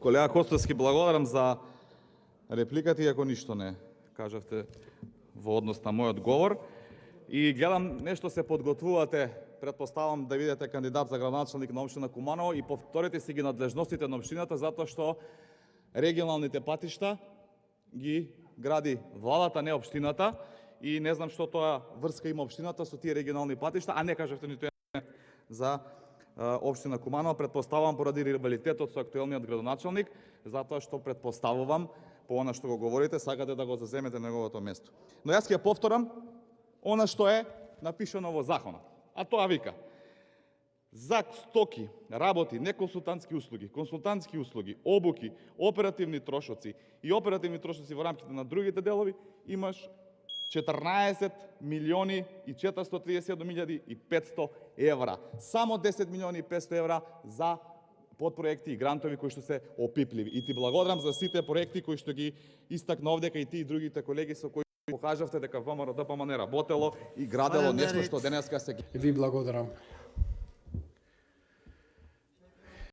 Колега Костовски, благодарам за репликата, иако ништо не кажавте во однос на мојот говор. И гледам нешто се подготвувате, претпоставам да видите кандидат за градоначалник на општина Куманово и повторете си ги надлежностите на општината, затоа што регионалните патишта ги гради владата, не општината, и не знам што тоа врска има општината со тие регионални патишта, а не кажавте ниту едно за општина Куманово. Претпоставувам поради ривалитетот со актуелниот градоначалник, затоа што претпоставувам по она што го говорите, сакате да го заземете неговото место. Но јас ќе повторам она што е напишано во законот. А тоа вика: за стоки, работи, неконсултантски услуги, консултантски услуги, обуки, оперативни трошоци и оперативни трошоци во рамките на другите делови имаш 14 милиони и 437.500 евра. Само 10 милиони и 500 евра за подпроекти и грантови кои што се опипливи. И ти благодарам за сите проекти кои што ги истакна овдека и ти и другите колеги со кои покажавте дека ВМРО ДПМН работело и градело нешто што денеска се... Ви благодарам.